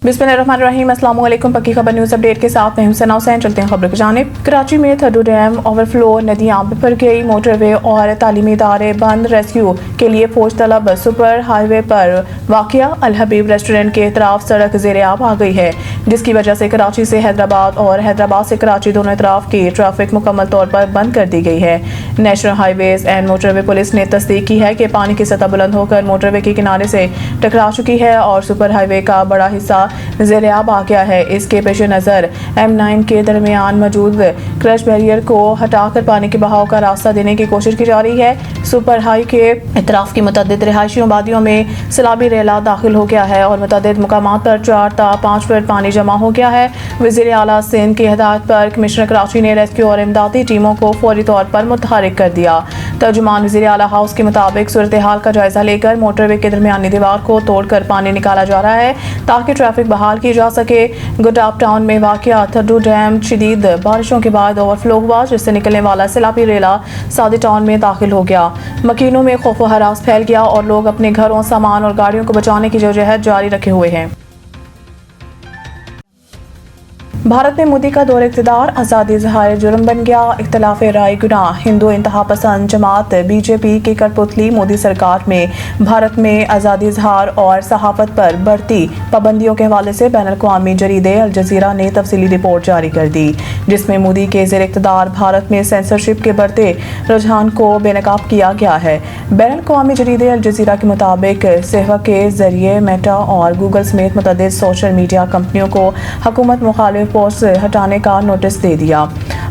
बिस्मिल्लाहिर्रहमानिर्रहीम। अस्सलाम वालेकुम। पक्की खबर न्यूज़ अपडेट के साथ मैं हूं सना हुसैन। चलते हैं खबर की जानिब। कराची में थड्डू डैम ओवरफ्लो, नदियां बिफर गई, मोटरवे और तालीमी इदारे बंद। रेस्क्यू के लिए फौज तलब। सुपर हाईवे पर वाक़िया अल हबीब रेस्टोरेंट के तरफ सड़क ज़ेर आब आ गई है, जिसकी वजह से कराची से हैदराबाद और हैदराबाद से कराची दोनों तरफ की ट्रैफिक मुकम्मल तौर पर बंद कर दी गई है। National highways and motorway police ने तस्दीक की है कि पानी की सतह बुलंद होकर मोटरवे के किनारे से टकरा चुकी है और सुपर हाईवे का बड़ा हिस्सा ज़ेर आब आ गया है। इसके पेश नज़र M9 के दरमियान मौजूद क्रश बैरियर को हटाकर पानी के बहाव का रास्ता देने की कोशिश की जा रही है। सुपर हाई के इतराफ की मुतअद्दिद रिहायशी आबादियों में सैलाबी रेला दाखिल हो गया है और मुतअद्दिद मुकामात पर 4 ता 5 फुट पानी जमा हो गया है। वज़ीर आला सिंध की हिदायत पर कमिश्नर कराची ने रेस्क्यू और इमदादी टीमों को फौरी तौर पर मुतहरिक कर दिया। तर्जुमान वज़ीर आला हाउस के मुताबिक सूरत हाल का जायजा लेकर मोटरवे के दरमियानी दीवार को तोड़कर पानी निकाला जा रहा है ताकि ट्रैफिक बहाल की जा सके। गुडाप टाउन में वाक़िया थड्डू डैम शदीद बारिशों के बाद ओवरफ्लो हुआ, जिससे निकलने वाला सैलाबी रेला सादी टाउन में दाखिल हो गया। मकीनों में खौफ व हरास फैल गया और लोग अपने घरों, सामान और गाड़ियों को बचाने की जदोजहद जारी रखे हुए हैं। भारत में मोदी का दौर इक़्तिदार आज़ादी इज़हार जुर्म बन गया। इख्तिलाफ राय गुनाह। हिंदू इंतहा पसंद जमात BJP की कठपुतली मोदी सरकार में भारत में आज़ादी इज़हार और सहाफ़त पर बढ़ती पाबंदियों के हवाले से बैनुल अक़वामी जरीदे अल जज़ीरा ने तफसीली रिपोर्ट जारी कर दी, जिसमें मोदी के ज़ेर इक़्तिदार भारत में सेंसरशिप के बढ़ते रुझान को बेनकाब किया गया है। बैनुल अक़वामी जरीदे अल जज़ीरा के मुताबिक सेवा के जरिए मेटा और गूगल समेत मुतअद्दिद सोशल मीडिया कंपनियों को हुकूमत मुखालिफ पोस्ट हटाने का नोटिस दे दिया।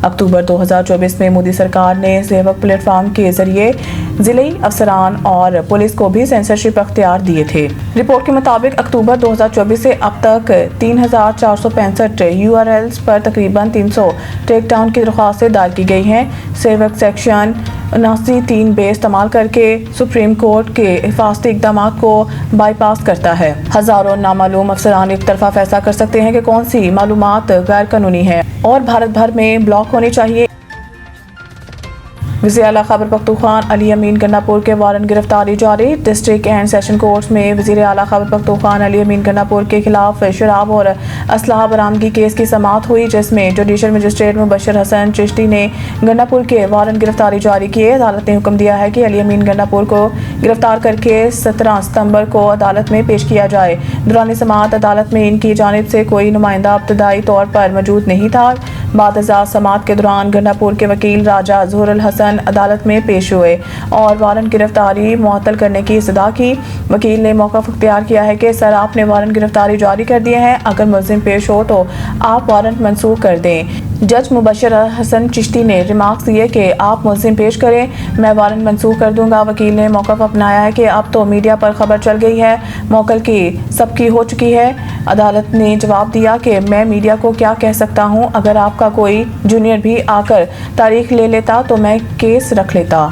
अक्टूबर 2024 में मोदी सरकार ने सेवक प्लेटफॉर्म के जरिए जिले अफसरान और पुलिस को भी सेंसरशिप अख्तियार दिए थे। रिपोर्ट के मुताबिक अक्टूबर 2024 से अब तक 3465 URLs पर तकरीबन 300 टेक डाउन की दरख्वास्तें दायर की गई हैं। सेवक सेक्शन 79(3) इस्तेमाल करके सुप्रीम कोर्ट के हिफाजती इक़दाम को बाईपास करता है। हजारों नामालूम अफसरान एक तरफा फैसला कर सकते हैं कि कौन सी मालूमात गैर कानूनी है और भारत भर में ब्लॉक होनी चाहिए। वज़ीर आला खैबर पख्तूनख्वा अली अमीन गन्नापुर के वारंट गिरफ्तारी जारी। डिस्ट्रिक्ट एंड सेशन कोर्ट्स में वज़ीर आला खैबर पख्तूनख्वा अली अमीन गन्नापुर के खिलाफ शराब और असलहा बरामदगी केस की समाअत हुई, जिसमें जुडिशल मजिस्ट्रेट मुबशर हसन चिश्ती ने गन्नापुर के वारंट गिरफ्तारी जारी किए। अदालत ने हुक्म दिया है कि अली अमीन गन्नापुर को गिरफ्तार करके 17 सितंबर को अदालत में पेश किया जाए। दौरान समाअत अदालत में इनकी जानिब से कोई नुमाइंदा इब्तदाई तौर पर मौजूद नहीं था। बाद समाअत के दौरान गन्नापुर के वकील राजा ज़हुरुल हसन अदालत में पेश हुए और वारंट गिरफ्तारी मुअत्तल करने की इस्तदा की। वकील ने मौक़िफ़ इख्तियार किया है कि सर आपने वारंट गिरफ्तारी जारी कर दिए हैं, अगर मुल्ज़िम पेश हो तो आप वारंट मंसूख कर दें। जज मुबशर हसन चिश्ती ने रिमार्क्स दिए कि आप मुल्ज़िम पेश करें, मैं वारंट मंसूख कर दूंगा। वकील ने मौक़िफ़ अपनाया है कि अब तो मीडिया पर खबर चल गई है, मौकल की सबकी हो चुकी है। अदालत ने जवाब दिया कि मैं मीडिया को क्या कह सकता हूँ, अगर आपका कोई जूनियर भी आकर तारीख ले लेता तो मैं केस रख लेता।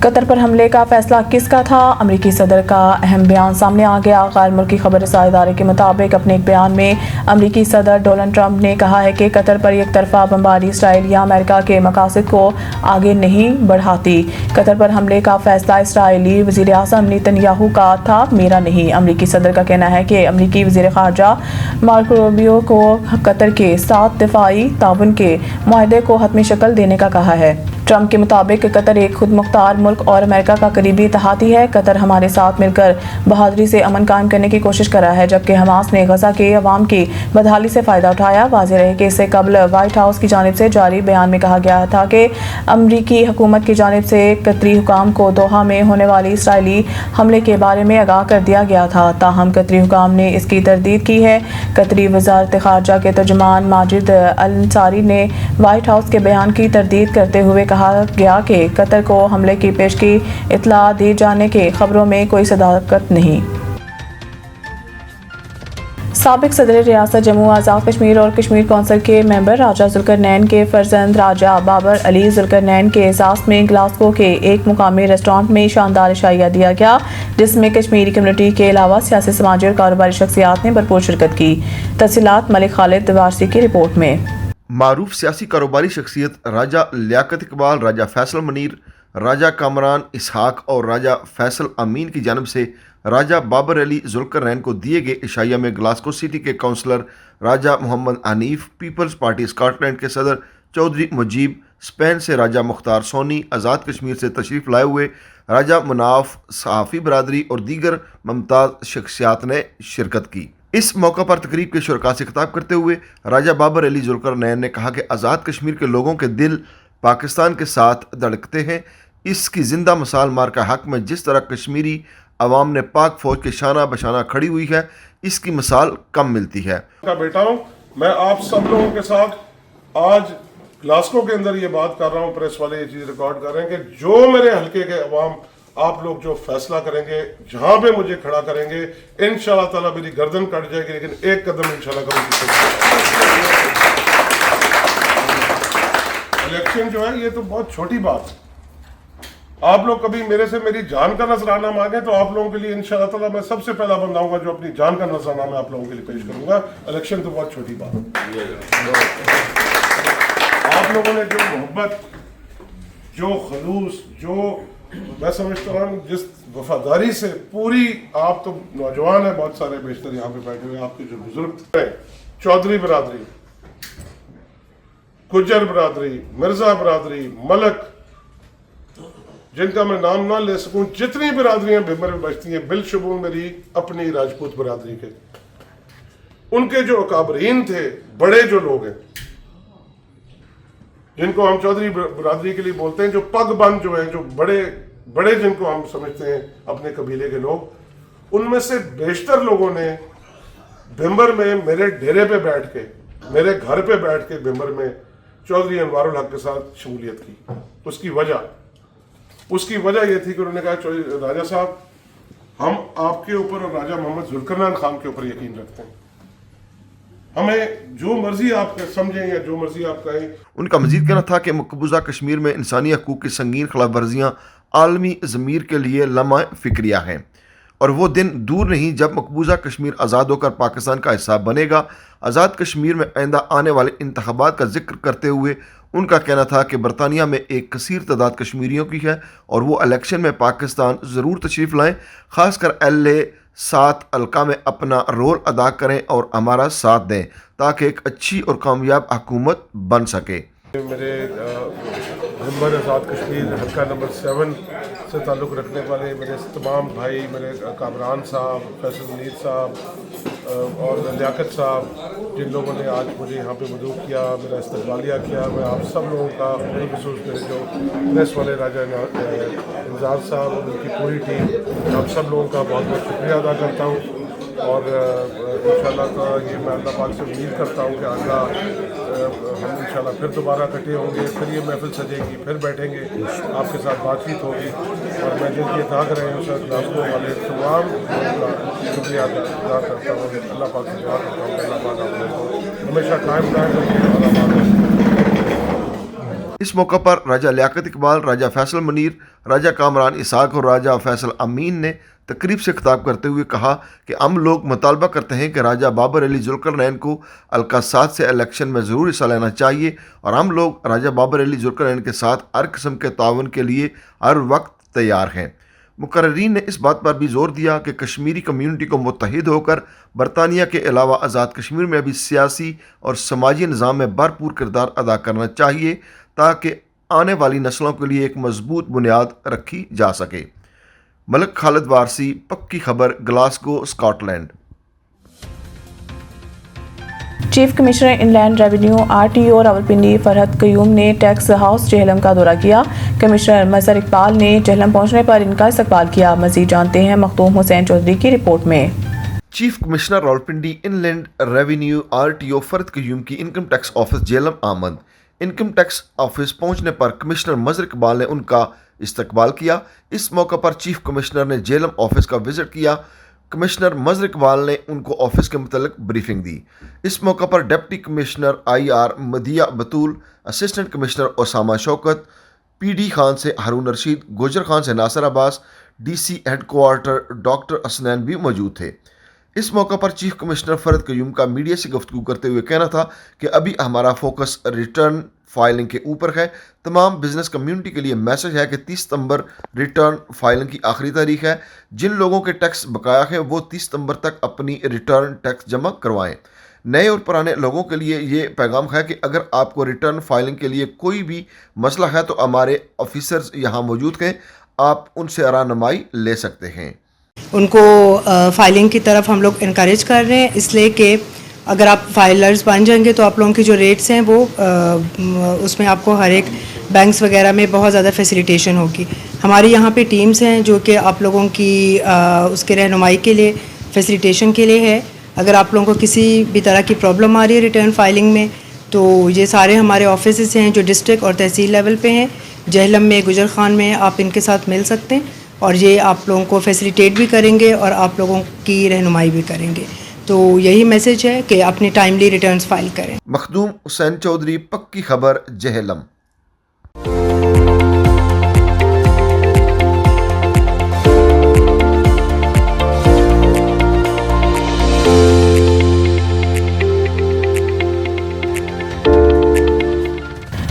कतर पर हमले का फैसला किसका था? अमरीकी सदर का अहम बयान सामने आ गया। गैर मुल्की खबर रसाई इदारे के मुताबिक अपने एक बयान में अमरीकी सदर डोनाल्ड ट्रंप ने कहा है कि कतर पर एक तरफा बमबारी इसराइल या अमेरिका के मकासद को आगे नहीं बढ़ाती। कतर पर हमले का फैसला इसराइली वज़ीर आज़म नेतन्याहू का था, मेरा नहीं। अमरीकी सदर का कहना है कि अमरीकी वज़ीर ख़ारजा मार्को रूबियो को कतर के साथ दिफाई ताउन के मुआहदे को हतमी शक्ल देने का कहा है। ट्रंप के मुताबिक कतर एक खुद मुख्तार मुल्क और अमेरिका का करीबी इत्तेहादी है। कतर हमारे साथ मिलकर बहादुरी से अमन कायम करने की कोशिश कर रहा है, जबकि हमास ने गजा के अवाम की बदहाली से फ़ायदा उठाया। वाज़ेह रहे कि इससे कबल व्हाइट हाउस की जानिब से जारी बयान में कहा गया था कि अमरीकी हुकूमत की जानिब से कतरी हुकाम को दोहा में होने वाली इसराइली हमले के बारे में आगाह कर दिया गया था। ताहम कतरी हुकाम ने इसकी तरदीद की है। कतरी वज़ारत ख़ारजा के तर्जुमान माजिद अल अंसारी ने व्हाइट हाउस के बयान की तरदीद करते हुए कहा गया कि कतर को हमले की पेशगी इत्तला दी जाने के खबरों में कोई सदाकत नहीं। साबिक सदर रियासत जम्मू आज़ाद कश्मीर और कश्मीर कौंसिल के मेंबर राजा ज़ुल्करनैन के फर्जंद राजा बाबर अली ज़ुल्करनैन के एजाज़ में ग्लासगो के एक मुकामी रेस्टोरेंट में शानदार इशाइया दिया गया, जिसमें कश्मीरी कम्युनिटी के अलावा सियासी, समाजी और कारोबारी शख्सियात ने भरपूर शिरकत की। तफसीलात मलिक खालिद वारसी की रिपोर्ट में। मारूफ सियासी कारोबारी शख्सियत राजा लियाकत इकबाल, राजा फैसल मनीर, राजा कामरान इसहाक और राजा फैसल अमीन की जानब से राजा बाबर अली जुल्करनैन को दिए गए इशाइया में ग्लासगो सिटी के काउंसलर राजा मोहम्मद हनीफ, पीपल्स पार्टी स्कॉटलैंड के सदर चौधरी मुजीब, स्पेन से राजा मुख्तार सोनी, आज़ाद कश्मीर से तशरीफ़ लाए हुए राजा मुनाफ, सहाफ़ी बरादरी और दीगर मुमताज़ शख्सियात ने शिरकत की। इस मौका पर तकरीब के शुरका से खिताब करते हुए राजा बाबर अली जुल्करनैन ने कहा कि आज़ाद कश्मीर के लोगों के दिल पाकिस्तान के साथ धड़कते हैं। इसकी ज़िंदा मिसाल मार्का हक में जिस तरह कश्मीरी अवाम ने पाक फौज के शाना बशाना खड़ी हुई है, इसकी मिसाल कम मिलती है। का बेटा हूं मैं, आप सब लोगों के साथ आज ग्लासगो के अंदर ये बात कर रहा हूं, प्रेस वाले ये चीज़ रिकॉर्ड कर रहे हैं कि जो मेरे हल्के के अवाम, आप लोग जो फैसला करेंगे, जहां पे मुझे खड़ा करेंगे, इंशाल्लाह ताला मेरी गर्दन कट जाएगी, लेकिन एक कदम इंशाल्लाह करूंगी। इलेक्शन जो है ये तो बहुत छोटी बात है। आप लोग कभी मेरे से मेरी जान का नजराना मांगे तो आप लोगों के लिए इंशाल्लाह ताला मैं सबसे पहला बंदा हूंगा जो अपनी जान का नजराना मैं आप लोगों के लिए पेश करूंगा। इलेक्शन तो बहुत छोटी बात है। आप लोगों ने जो मोहब्बत, जो खलूस, जो मैं समझता हूँ जिस वफादारी से पूरी, आप तो नौजवान हैं बहुत सारे, बेशतर यहाँ पे बैठे हुए आपके जो बुजुर्ग हैं, चौधरी बरादरी, गुज्जर बरादरी, मिर्जा बरादरी, मलक, जिनका मैं नाम ना ले सकूं, जितनी बिरादरियां भिम्बर में बचती हैं, बिलशुबूर मेरी अपनी राजपूत बिरादरी के, उनके जो अकाबरीन थे, बड़े जो लोग हैं, जिनको हम चौधरी बिरादरी के लिए बोलते हैं, जो पगबंद जो है, जो बड़े बड़े जिनको हम समझते हैं अपने कबीले के लोग, उनमें से बेशतर लोगों ने भिम्बर में मेरे डेरे पे बैठ के, मेरे घर पे बैठ के भिम्बर में चौधरी अनवारुल हक के साथ शमूलियत की। उसकी वजह यह थी कि उन्होंने कहा, राजा साहब हम आपके ऊपर और राजा मोहम्मद जुल्करनैन खान के ऊपर यकीन रखते हैं, हमें जो मर्जी आप समझें या जो मर्जी आप कहें। उनका मजीद कहना था कि मकबूजा कश्मीर में इंसानी हकूक़ की संगीन खिलाफ वर्जियाँ आलमी ज़मीर के लिए लम्हा फ़िक्रिया हैं और वो दिन दूर नहीं जब मकबूजा कश्मीर आज़ाद होकर पाकिस्तान का हिस्सा बनेगा। आज़ाद कश्मीर में आइंदा आने वाले इंतखाबात का जिक्र करते हुए उनका कहना था कि बरतानिया में एक कसीर तादाद कश्मीरियों की है और वो इलेक्शन में पाकिस्तान ज़रूर तशरीफ़ लाएँ, ख़ासकर LA-7 हल्का में अपना रोल अदा करें और हमारा साथ दें ताकि एक अच्छी और कामयाब हुकूमत बन सके। मेरे भिम्बर आज़ाद कश्मीर हल्का नंबर 7 से ताल्लुक़ रखने वाले मेरे तमाम भाई, मेरे कामरान साहब, फैसल मुनीर साहब और लियाकत साहब, जिन लोगों ने आज मुझे यहाँ पे मदऊ किया, मेरा इस्तकबालिया किया, मैं आप सब लोगों का, बिलखुसूस मेरे जो प्रेस वाले राजा इंजार साहब और उनकी पूरी टीम, आप सब लोगों का बहुत बहुत शुक्रिया अदा करता हूँ। और इंशाल्लाह का ये मैं अल्लाह पाक से उम्मीद करता हूँ कि अल्लाह हम इंशाल्लाह फिर दोबारा इकट्ठे होंगे, फिर ये महफिल सजेगी, फिर बैठेंगे, आपके साथ बातचीत होगी। और मैं जिनकी अदा कर रहे हैं सर ग्लासगो वाले तमाम का शुक्रिया अदा करता हूँ। अल्लाह पाक से दुआ करता हूँ कि अल्लाह पाक आपको हमेशा कायम रखे। इस मौका पर राजा लियाकत इकबाल, राजा फैसल मुनीर, राजा कामरान इसाक और राजा फैसल अमीन ने तकरीब से खिताब करते हुए कहा कि हम लोग मुतालबा करते हैं कि राजा बाबर अली जुल्करनैन को हल्का 7 से इलेक्शन में ज़रूर हिस्सा लेना चाहिए और हम लोग राजा बाबर अली जुल्करनैन के साथ हर किस्म के ताउन के लिए हर वक्त तैयार हैं। मुकर्रीन ने इस बात पर भी जोर दिया कि कश्मीरी कम्यूनिटी को मुत्तहिद होकर बरतानिया के अलावा आज़ाद कश्मीर में भी सियासी और समाजी निज़ाम में भरपूर किरदार अदा करना चाहिए ताकि आने वाली नस्लों के लिए एक मजबूत बुनियाद रखी जा सके। मलक खालिद वारसी, पक्की खबर, Glasgow, Scotland. Chief commissioner inland revenue RTO Rawalpindi Farhat Qayyum ने टैक्स हाउस जेहलम का दौरा किया। कमिश्नर मजहर इकबाल ने जेहलम पहुंचने पर इनका इस्तकबाल किया। मजीद जानते हैं मखदूम हुसैन चौधरी की रिपोर्ट में। Chief commissioner Rawalpindi inland revenue RTO Farhat Qayyum की इनकम टैक्स ऑफिस जेहलम आमद। इनकम टैक्स ऑफिस पहुंचने पर कमिश्नर मजहर इकबाल ने उनका इस्तकबाल किया। इस मौका पर चीफ कमिश्नर ने जेहलम ऑफिस का विजिट किया। कमिश्नर मजहर इकबाल ने उनको ऑफिस के मुतल्लिक ब्रीफिंग दी। इस मौका पर deputy commissioner IR Madiya Batool, assistant commissioner Osama Shaukat, PD Khan से हारून रशीद, गुजर खान से Nasir Abbas, DC headquarter doctor Asnain भी मौजूद थे। इस मौका पर चीफ कमिश्नर फरद कयूम का मीडिया से गुफ्तगू करते हुए कहना था कि अभी हमारा फोकस रिटर्न फाइलिंग के ऊपर है। तमाम बिजनेस कम्युनिटी के लिए मैसेज है कि 30 सितंबर रिटर्न फाइलिंग की आखिरी तारीख है। जिन लोगों के टैक्स बकाया है वो 30 सितंबर तक अपनी रिटर्न टैक्स जमा करवाएं। नए और पुराने लोगों के लिए ये पैगाम है कि अगर आपको रिटर्न फाइलिंग के लिए कोई भी मसला है तो हमारे ऑफिसर्स यहाँ मौजूद हैं, आप उनसे रहनुमाई ले सकते हैं। उनको फाइलिंग की तरफ हम लोग इनकरेज कर रहे हैं, इसलिए कि अगर आप फाइलर्स बन जाएंगे तो आप लोगों की जो रेट्स हैं वो उसमें आपको हर एक बैंक्स वगैरह में बहुत ज़्यादा फैसिलिटेशन होगी। हमारी यहाँ पे टीम्स हैं जो कि आप लोगों की उसके रहनुमाई के लिए, फैसिलिटेशन के लिए है। अगर आप लोगों को किसी भी तरह की प्रॉब्लम आ रही है रिटर्न फाइलिंग में तो ये सारे हमारे ऑफिस हैं जो डिस्ट्रिक्ट और तहसील लेवल पे हैं। जहलम में, गुजर खान में आप इनके साथ मिल सकते हैं और ये आप लोगों को फैसिलिटेट भी करेंगे और आप लोगों की रहनुमाई भी करेंगे। तो यही मैसेज है कि अपनी टाइमली रिटर्न्स फाइल करें। मखदूम हुसैन चौधरी, पक्की खबर, जहलम।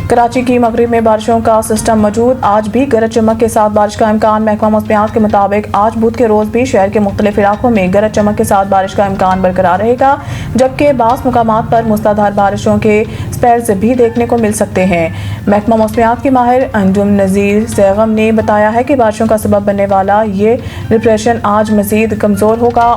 कराची की मगरिब में बारिशों का सिस्टम मौजूद, आज भी गरज चमक के साथ बारिश का इम्कान। महकमा मौसमियात के मुताबिक आज बुध के रोज भी शहर के मुख्तलिफ इलाकों में गरज चमक के साथ बारिश का इम्कान बरकरार रहेगा, जबकि बास मुकामात पर मूसलाधार बारिशों के स्पेल्स भी देखने को मिल सकते हैं। महकमा मौसमियात के माहिर अंजुम नज़ीर सैगम ने बताया है कि बारिशों का सबब बनने वाला ये डिप्रेशन आज मजीद कमज़ोर होगा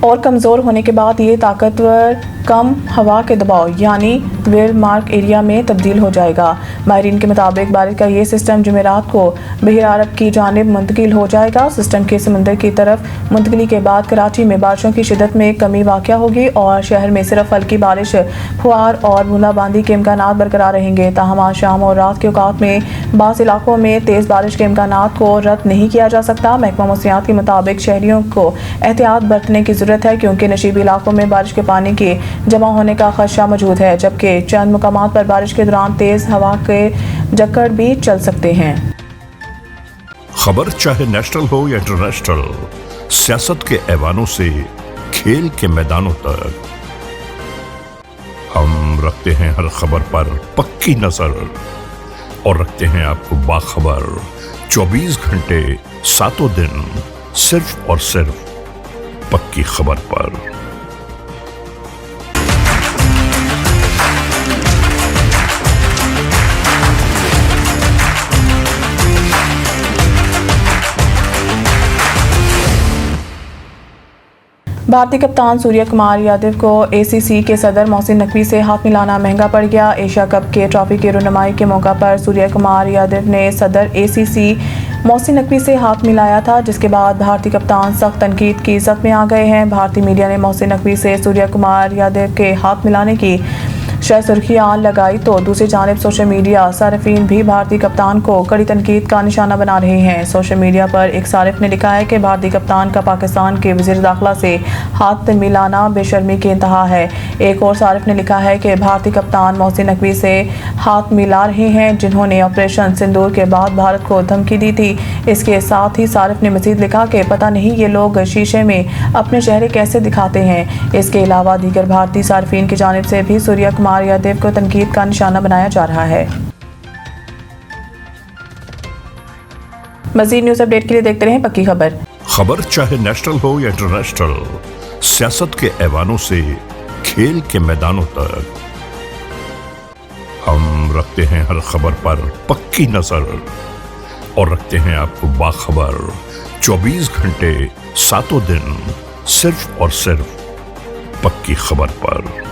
और कमज़ोर होने के बाद ये ताकतवर कम हवा के दबाव यानी वेल मार्क एरिया में तब्दील हो जाएगा। माहिरीन के मुताबिक बारिश का ये सिस्टम जुमेरात को बहर अरब की जानिब मुंतकिल हो जाएगा। सिस्टम के समंदर की तरफ मुंतकिली के बाद कराची में बारिशों की शिदत में कमी वाक़या होगी और शहर में सिर्फ हल्की बारिश, फुहार और बूंदाबांदी के इम्कानात बरकरार रहेंगे। ताहम आज शाम और रात के औकात में बास इलाकों में तेज़ बारिश के इम्कानात को रद्द नहीं किया जा सकता। महकमा मौसमियात के मुताबिक शहरियों को एहतियात बरतने की ज़रूरत है क्योंकि नशीबी इलाकों में बारिश के पानी की जमा होने का खदशा मौजूद है, जबकि चंद मुकामात पर बारिश के दौरान तेज हवा के झक्कड़ भी चल सकते हैं। खबर चाहे नेशनल हो या इंटरनेशनल, सियासत के ऐवानों से खेल के मैदानों तक, हम रखते हैं हर खबर पर पक्की नजर और रखते हैं आपको बाखबर 24 घंटे 7 दिन सिर्फ और सिर्फ पक्की खबर पर। भारतीय कप्तान सूर्य कुमार यादव को एसीसी के सदर मोहसिन नकवी से हाथ मिलाना महंगा पड़ गया। एशिया कप के ट्रॉफी की रुनमाई के मौका पर सूर्य कुमार यादव ने सदर एसीसी मोहसिन नकवी से हाथ मिलाया था, जिसके बाद भारतीय कप्तान सख्त तनकीद की ज़द में आ गए हैं। भारतीय मीडिया ने मोहसिन नकवी से सूर्य कुमार यादव के हाथ मिलाने की शायद सुर्खियां लगाई तो दूसरी जानिब सोशल मीडिया सारिफीन भी भारतीय कप्तान को कड़ी तनकीद का निशाना बना रहे हैं। सोशल मीडिया पर एक सारिफ ने लिखा है कि भारतीय कप्तान का पाकिस्तान के वज़ीर दाखिला से हाथ मिलाना बेशर्मी की इंतहा है। एक और सारिफ ने लिखा है कि भारतीय कप्तान मोहसिन नकवी से हाथ मिला रहे हैं जिन्होंने ऑपरेशन सिंदूर के बाद भारत को धमकी दी थी। इसके साथ ही सारिफ ने मज़ीद लिखा कि पता नहीं ये लोग शीशे में अपने चेहरे कैसे दिखाते हैं। इसके अलावा दीगर भारतीय सारिफीन की जानिब से भी सूर्य कुमार यादव को तनकीद का निशाना बनाया जा रहा है। मज़ीद न्यूज़ अपडेट के लिए देखते रहें पक्की खबर। खबर चाहे नेशनल हो या इंटरनेशनल, सियासत के ऐवानों से खेल के मैदानों तक, हम रखते हैं हर खबर पर पक्की नजर और रखते हैं आपको बाखबर 24 घंटे 7 दिन सिर्फ और सिर्फ पक्की खबर पर।